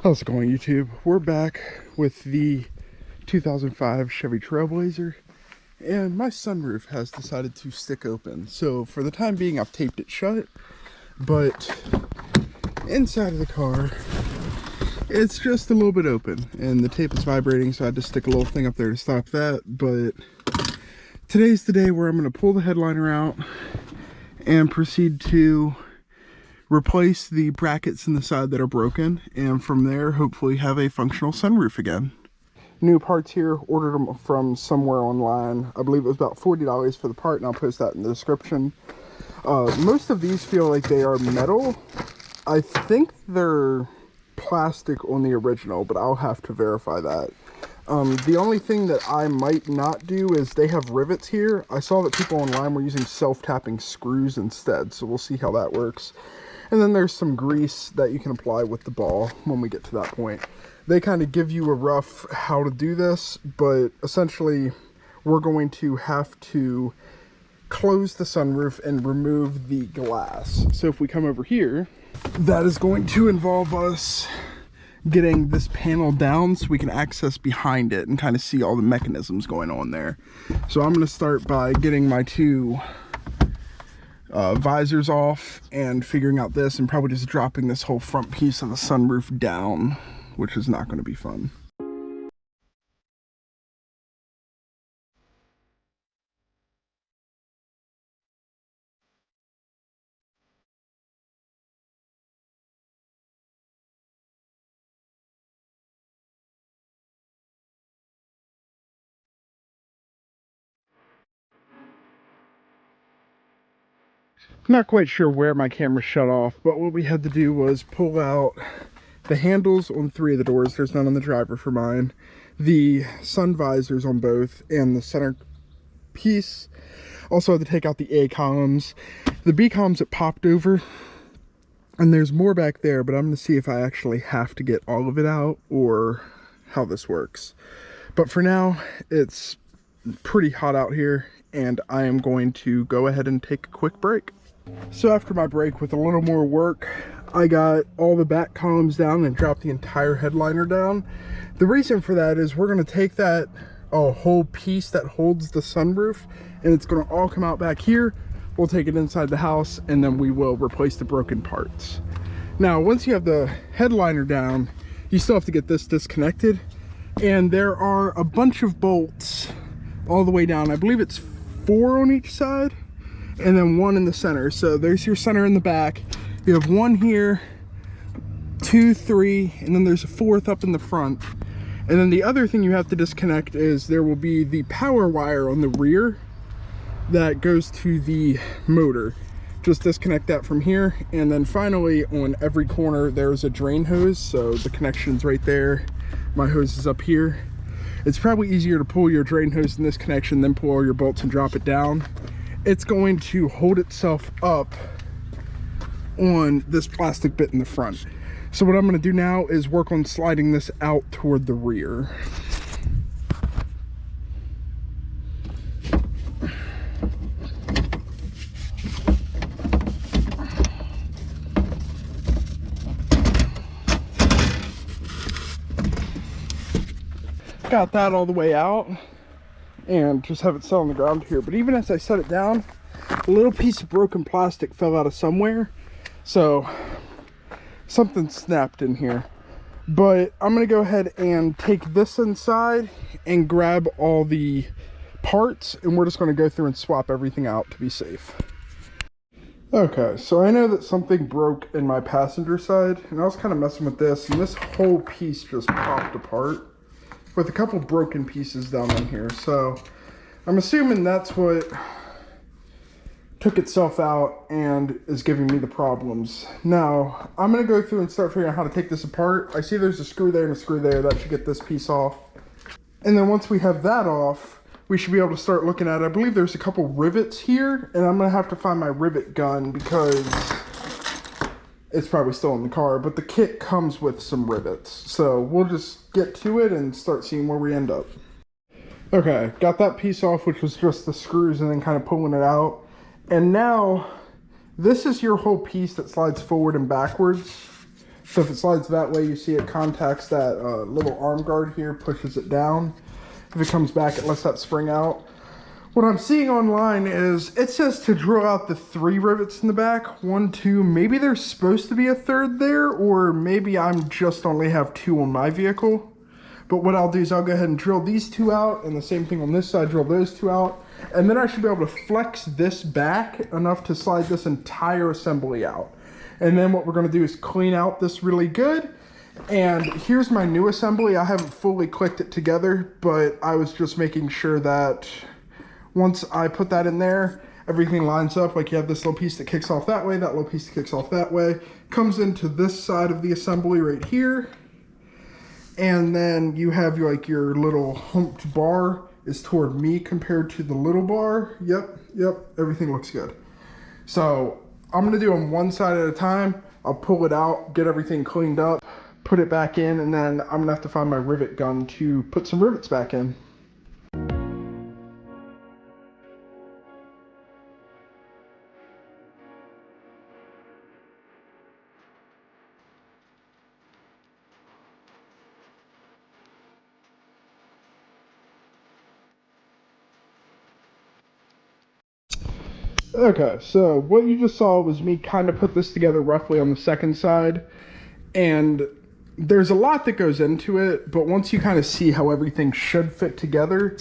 How's it going, YouTube? We're back with the 2005 Chevy Trailblazer, and my sunroof has decided to stick open. So for the time being, I've taped it shut, but inside of the car, it's just a little bit open, and the tape is vibrating, so I had to stick a little thing up there to stop that. But today's the day where I'm going to pull the headliner out and proceed to replace the brackets in the side that are broken, and from there hopefully have a functional sunroof again. New parts here, ordered them from somewhere online. I believe it was about $40 for the part, and I'll post that in the description. Most of these feel like they are metal. I think they're plastic on the original, but I'll have to verify that. The only thing that I might not do is they have rivets here. I saw that people online were using self-tapping screws instead, so we'll see how that works. And then there's some grease that you can apply with the ball when we get to that point. They kind of give you a rough how to do this, but essentially we're going to have to close the sunroof and remove the glass. So if we come over here, that is going to involve us getting this panel down so we can access behind it and kind of see all the mechanisms going on there. So I'm going to start by getting my two visors off and figuring out this, and probably just dropping this whole front piece of the sunroof down, which is not going to be fun. Not quite sure where my camera shut off, but what we had to do was pull out the handles on 3 of the doors. There's none on the driver for mine. The sun visors on both, and the center piece. Also had to take out the A columns. The B columns it popped over, and there's more back there, but I'm going to see if I actually have to get all of it out or how this works. But for now, it's pretty hot out here, and I am going to go ahead and take a quick break. So after my break, with a little more work, I got all the back columns down and dropped the entire headliner down. The reason for that is we're going to take that whole piece that holds the sunroof, and it's going to all come out back here. We'll take it inside the house, and then we will replace the broken parts. Now, once you have the headliner down, you still have to get this disconnected, and there are a bunch of bolts all the way down. I believe it's 4 on each side, and then 1 in the center. So there's your center in the back. You have 1 here, 2, 3, and then there's a 4th up in the front. And then the other thing you have to disconnect is there will be the power wire on the rear that goes to the motor. Just disconnect that from here. And then finally, on every corner, there's a drain hose. So the connection's right there. My hose is up here. It's probably easier to pull your drain hose in this connection than pull all your bolts and drop it down. It's going to hold itself up on this plastic bit in the front. So what I'm going to do now is work on sliding this out toward the rear. Got that all the way out, and just have it set on the ground here. But even as I set it down, a little piece of broken plastic fell out of somewhere, so something snapped in here. But I'm gonna go ahead and take this inside and grab all the parts, and we're just gonna go through and swap everything out to be safe. Okay, so I know that something broke in my passenger side, and I was kind of messing with this, and this whole piece just popped apart with a couple broken pieces down in here. So I'm assuming that's what took itself out and is giving me the problems. Now I'm going to go through and start figuring out how to take this apart. I see there's a screw there and a screw there. That should get this piece off. And then once we have that off, we should be able to start looking at it. I believe there's a couple rivets here, and I'm going to have to find my rivet gun because it's probably still in the car, but the kit comes with some rivets. So we'll just get to it and start seeing where we end up. Okay, got that piece off, which was just the screws, and then kind of pulling it out. And now this is your whole piece that slides forward and backwards. So if it slides that way, you see it contacts that little arm guard here, pushes it down. If it comes back, it lets that spring out. What I'm seeing online is it says to drill out the 3 rivets in the back. 1, 2, maybe there's supposed to be a 3rd there, or maybe I'm just only have 2 on my vehicle. But what I'll do is I'll go ahead and drill these 2 out, and the same thing on this side, drill those 2 out. And then I should be able to flex this back enough to slide this entire assembly out. And then what we're gonna do is clean out this really good. And here's my new assembly. I haven't fully clicked it together, but I was just making sure that once I put that in there, everything lines up. Like you have this little piece that kicks off that way, that little piece that kicks off that way, comes into this side of the assembly right here. And then you have your little humped bar is toward me compared to the little bar. Yep, everything looks good. So I'm gonna do them one side at a time. I'll pull it out, get everything cleaned up, put it back in, and then I'm gonna have to find my rivet gun to put some rivets back in. Okay, so what you just saw was me kind of put this together roughly on the second side, and there's a lot that goes into it, but once you kind of see how everything should fit together,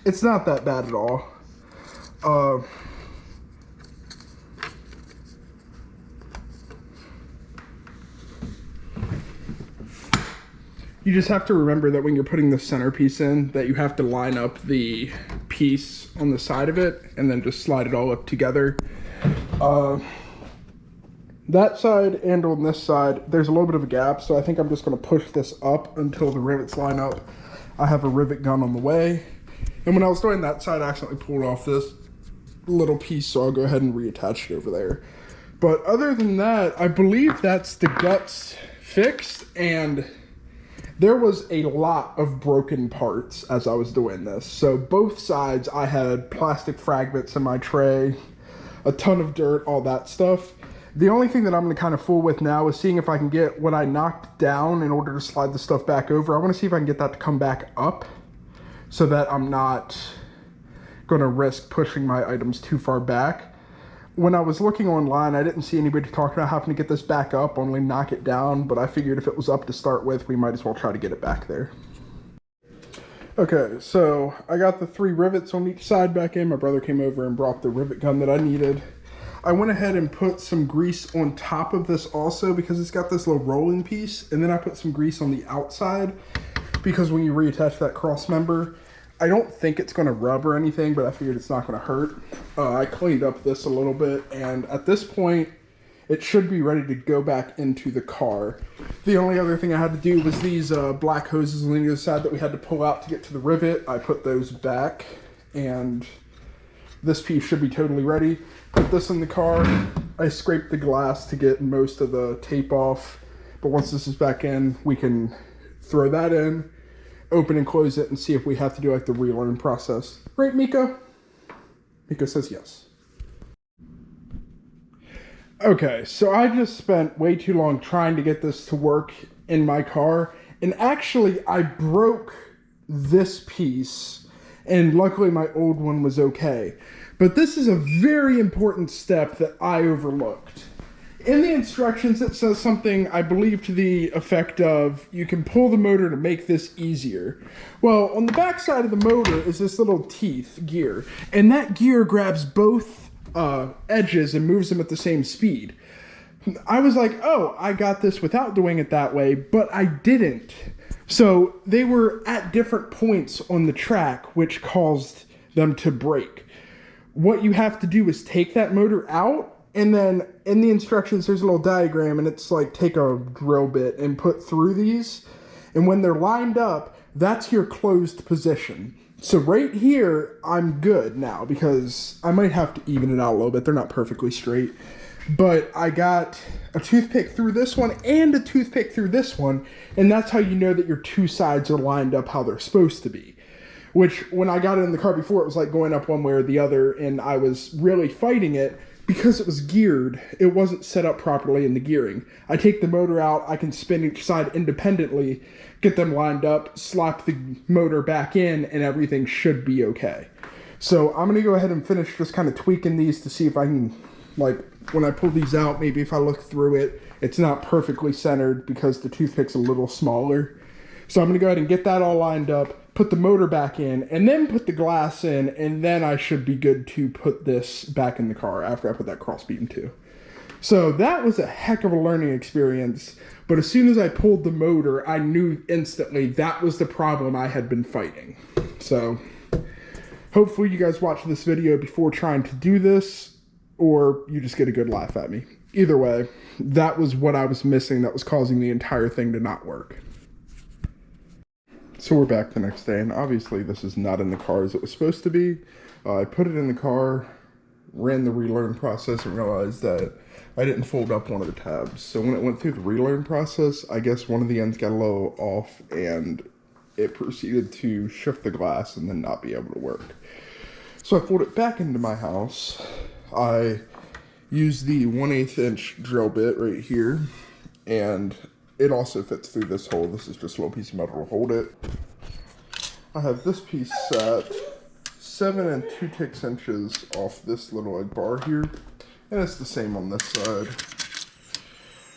it's not that bad at all. You just have to remember that when you're putting the centerpiece in, that you have to line up the piece on the side of it and then just slide it all up together. That side and on this side, there's a little bit of a gap, so I think I'm just going to push this up until the rivets line up. I have a rivet gun on the way. And when I was doing that side, I accidentally pulled off this little piece, so I'll go ahead and reattach it over there. But other than that, I believe that's the guts fixed, and there was a lot of broken parts as I was doing this. So both sides, I had plastic fragments in my tray, a ton of dirt, all that stuff. The only thing that I'm gonna kind of fool with now is seeing if I can get what I knocked down in order to slide the stuff back over. I wanna see if I can get that to come back up so that I'm not gonna risk pushing my items too far back. When I was looking online, I didn't see anybody talking about having to get this back up, only knock it down, but I figured if it was up to start with, we might as well try to get it back there. Okay, so I got the 3 rivets on each side back in. My brother came over and brought the rivet gun that I needed. I went ahead and put some grease on top of this also because it's got this little rolling piece, and then I put some grease on the outside because when you reattach that cross member, I don't think it's going to rub or anything, but I figured it's not going to hurt. I cleaned up this a little bit, and at this point, it should be ready to go back into the car. The only other thing I had to do was these black hoses on the other side that we had to pull out to get to the rivet. I put those back, and this piece should be totally ready. Put this in the car. I scraped the glass to get most of the tape off, but once this is back in, we can throw that in, open and close it, and see if we have to do like the relearn process. Right, Miko? Miko says yes. Okay, so I just spent way too long trying to get this to work in my car, and actually I broke this piece, and luckily my old one was okay. But this is a very important step that I overlooked. In the instructions, it says something, I believe, to the effect of, you can pull the motor to make this easier. Well, on the back side of the motor is this little teeth gear, and that gear grabs both edges and moves them at the same speed. I was like, oh, I got this without doing it that way, but I didn't. So they were at different points on the track, which caused them to break. What you have to do is take that motor out, and then in the instructions, there's a little diagram, and it's like take a drill bit and put through these. And when they're lined up, that's your closed position. So right here, I'm good now because I might have to even it out a little bit. They're not perfectly straight. But I got a toothpick through this one and a toothpick through this one. And that's how you know that your two sides are lined up how they're supposed to be. Which, when I got it in the car before, it was like going up one way or the other, and I was really fighting it. because it was geared, it wasn't set up properly in the gearing. I take the motor out, I can spin each side independently, get them lined up, slap the motor back in, and everything should be okay. So I'm gonna go ahead and finish just kind of tweaking these to see if I can, like, when I pull these out, maybe if I look through it, it's not perfectly centered because the toothpick's a little smaller. So I'm gonna go ahead and get that all lined up, put the motor back in, and then put the glass in, and then I should be good to put this back in the car after I put that cross beam too. So that was a heck of a learning experience, but as soon as I pulled the motor, I knew instantly that was the problem I had been fighting. So hopefully you guys watch this video before trying to do this, or you just get a good laugh at me. Either way, that was what I was missing that was causing the entire thing to not work. So we're back the next day, and obviously this is not in the car as it was supposed to be. I put it in the car, ran the relearn process, and realized that I didn't fold up one of the tabs. So when it went through the relearn process, I guess one of the ends got a little off, and it proceeded to shift the glass and then not be able to work. So I pulled it back into my house. I used the 1/8 inch drill bit right here, and it also fits through this hole. This is just a little piece of metal to hold it. I have this piece set 7 2/6 off this little like bar here, and it's the same on this side.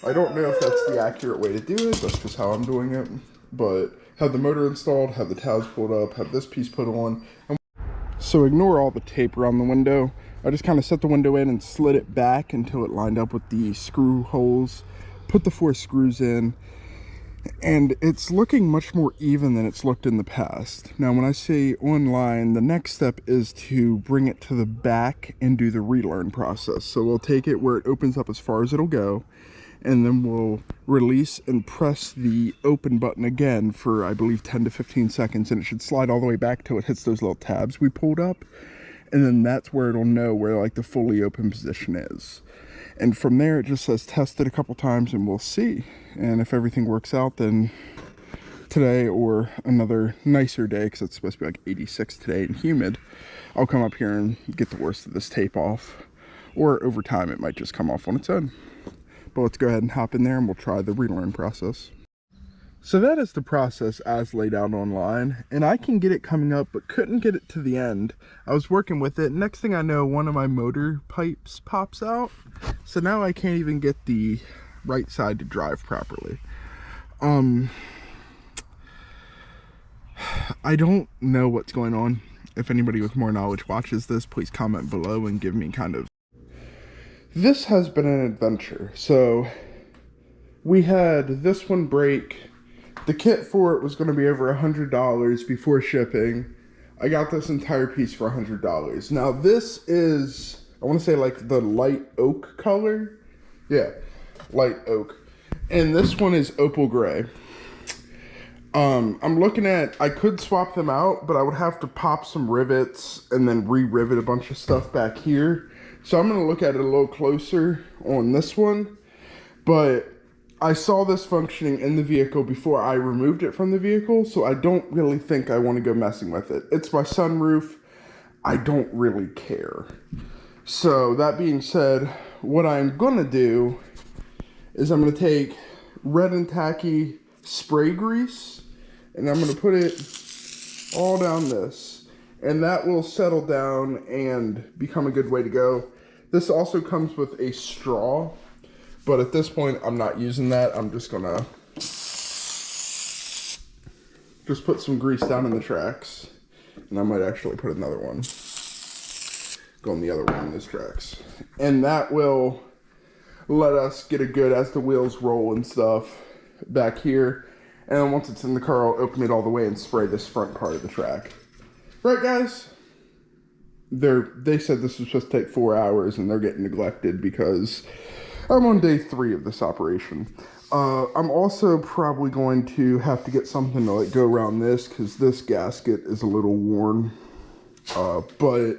I don't know if that's the accurate way to do it, that's just how I'm doing it, but have the motor installed, have the tabs pulled up, have this piece put on. So ignore all the tape around the window. I just kind of set the window in and slid it back until it lined up with the screw holes, put the 4 screws in, and it's looking much more even than it's looked in the past. Now when I say online, the next step is to bring it to the back and do the relearn process. So we'll take it where it opens up as far as it'll go, and then we'll release and press the open button again for, I believe, 10 to 15 seconds, and it should slide all the way back till it hits those little tabs we pulled up, and then that's where it'll know where like the fully open position is. And from there it just says test it a couple times and we'll see. And if everything works out, then today or another nicer day, because it's supposed to be like 86 today and humid, I'll come up here and get the worst of this tape off. Or over time it might just come off on its own. But let's go ahead and hop in there and we'll try the relearn process. So that is the process as laid out online, and I can get it coming up but couldn't get it to the end. I was working with it, next thing I know one of my motor pipes pops out, so now I can't even get the right side to drive properly. I don't know what's going on. If anybody with more knowledge watches this, please comment below and give me kind of... This has been an adventure. So we had this one break. The kit for it was going to be over $100 before shipping. I got this entire piece for $100. Now this is, I want to say like the light oak color. Yeah, light oak. And this one is opal gray. I'm looking at, I could swap them out, but I would have to pop some rivets and then re-rivet a bunch of stuff back here. So I'm going to look at it a little closer on this one. But I saw this functioning in the vehicle before I removed it from the vehicle, so I don't really think I want to go messing with it. It's my sunroof. I don't really care. So that being said, what I'm going to do is I'm going to take red and tacky spray grease, and I'm going to put it all down this, and that will settle down and become a good way to go. This also comes with a straw. But at this point, I'm not using that. I'm just gonna just put some grease down in the tracks. And I might actually put another one. Go on the other one in these tracks. And that will let us get a good, as the wheels roll and stuff, back here. And then once it's in the car, I'll open it all the way and spray this front part of the track. Right, guys? They said this was supposed to take 4 hours, and they're getting neglected because I'm on day 3 of this operation. I'm also probably going to have to get something to like go around this because this gasket is a little worn. But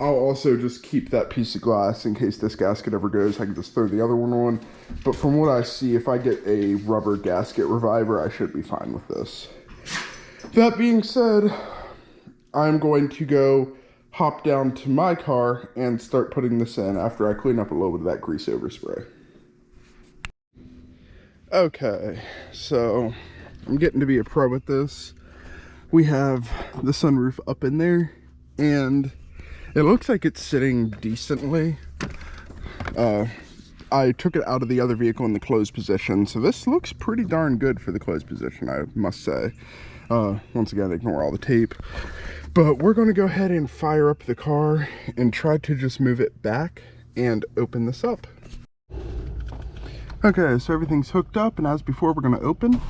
I'll also just keep that piece of glass in case this gasket ever goes. I can just throw the other one on. But from what I see, if I get a rubber gasket reviver, I should be fine with this. That being said, I'm going to go hop down to my car and start putting this in after I clean up a little bit of that grease overspray. Okay, so I'm getting to be a pro at this. We have the sunroof up in there, and it looks like it's sitting decently. I took it out of the other vehicle in the closed position, so this looks pretty darn good for the closed position, I must say. Once again, ignore all the tape. But we're going to go ahead and fire up the car and try to just move it back and open this up. Okay, so everything's hooked up, and as before, we're going to open.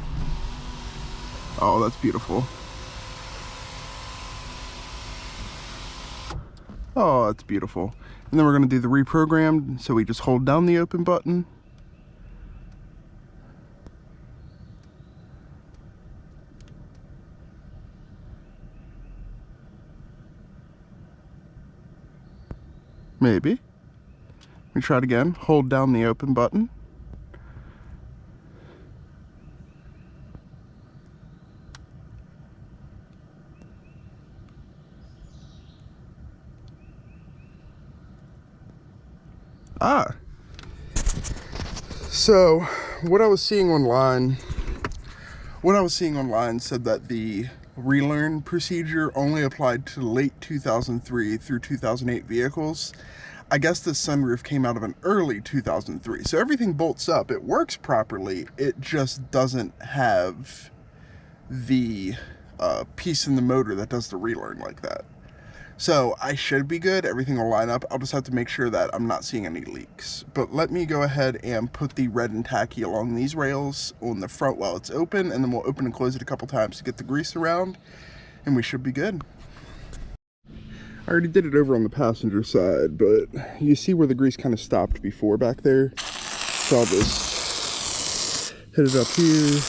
Oh, that's beautiful. Oh, that's beautiful. And then we're going to do the reprogrammed, so we just hold down the open button. Maybe. We try it again. Hold down the open button. So what I was seeing online said that the relearn procedure only applied to late 2003 through 2008 vehicles. I guess the sunroof came out of an early 2003, so everything bolts up. It works properly. It just doesn't have the piece in the motor that does the relearn like that. So I should be good. Everything will line up. I'll just have to make sure that I'm not seeing any leaks. But let me go ahead and put the red and tacky along these rails on the front while it's open, and then we'll open and close it a couple times to get the grease around, and we should be good. I already did it over on the passenger side, but you see where the grease kind of stopped before back there? So I'll just hit it up here.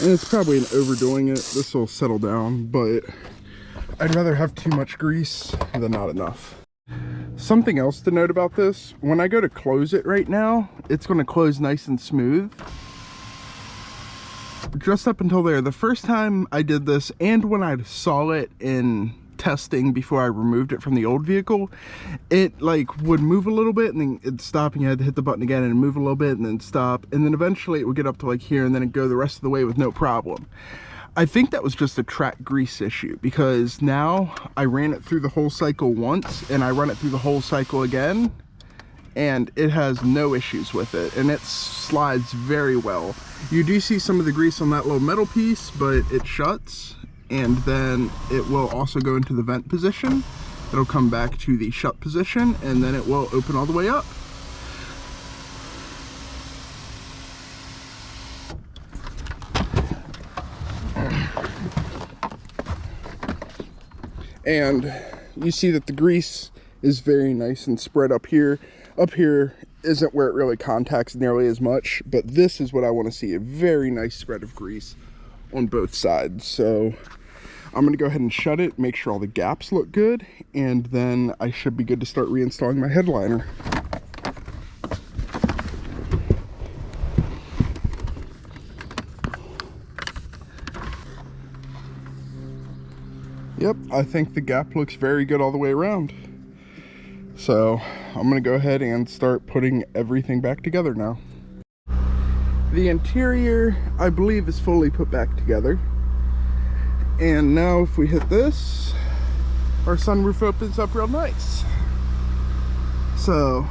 And it's probably an overdoing it. This will settle down, but I'd rather have too much grease than not enough. Something else to note about this, when I go to close it right now, it's going to close nice and smooth. Just up until there, the first time I did this, and when I saw it in testing before I removed it from the old vehicle, it like would move a little bit and then it'd stop, and you had to hit the button again and move a little bit and then stop, and then eventually it would get up to like here and then it'd go the rest of the way with no problem. I think that was just a track grease issue, because now I ran it through the whole cycle once and I run it through the whole cycle again, and it has no issues with it, and it slides very well. You do see some of the grease on that little metal piece, but it shuts, and then it will also go into the vent position. It'll come back to the shut position, and then it will open all the way up. And you see that the grease is very nice and spread up here. Up here isn't where it really contacts nearly as much, but this is what I want to see, a very nice spread of grease on both sides. So I'm going to go ahead and shut it, make sure all the gaps look good, and then I should be good to start reinstalling my headliner. Yep, I think the gap looks very good all the way around. So I'm gonna go ahead and start putting everything back together now. The interior, I believe, is fully put back together. And now if we hit this, our sunroof opens up real nice. So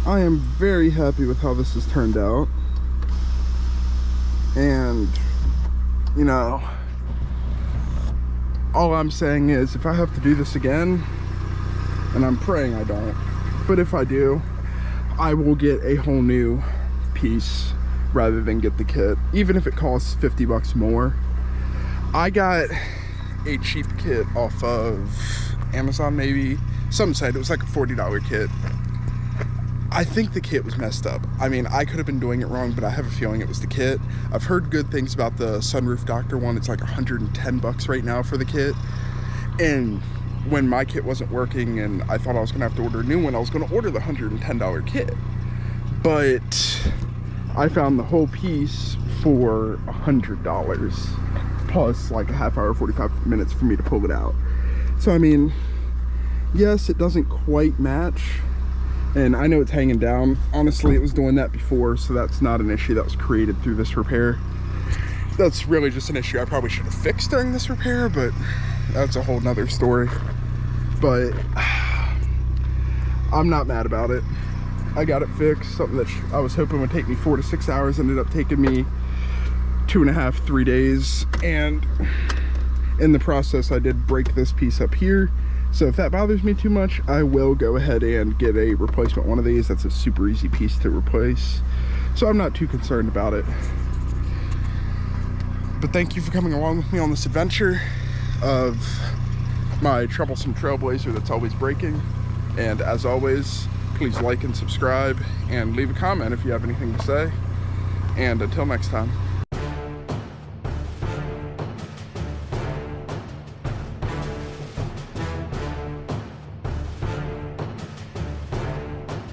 I am very happy with how this has turned out. And, you know, all I'm saying is, if I have to do this again, and I'm praying I don't, but if I do, I will get a whole new piece rather than get the kit, even if it costs 50 bucks more. I got a cheap kit off of Amazon, maybe, some site. It was like a $40 kit. I think the kit was messed up. I mean, I could have been doing it wrong, but I have a feeling it was the kit. I've heard good things about the Sunroof Doctor one. It's like 110 bucks right now for the kit. And when my kit wasn't working and I thought I was gonna have to order a new one, I was gonna order the $110 kit. But I found the whole piece for $100 plus like a half hour, 45 minutes for me to pull it out. So I mean, yes, it doesn't quite match, and I know it's hanging down. Honestly, it was doing that before, so that's not an issue that was created through this repair. That's really just an issue I probably should have fixed during this repair, but that's a whole nother story. But I'm not mad about it. I got it fixed. Something that I was hoping would take me 4 to 6 hours ended up taking me 2.5, 3 days. And in the process, I did break this piece up here. So if that bothers me too much, I will go ahead and get a replacement one of these. That's a super easy piece to replace. So I'm not too concerned about it. But thank you for coming along with me on this adventure of my troublesome Trailblazer that's always breaking. And as always, please like and subscribe and leave a comment if you have anything to say. And until next time.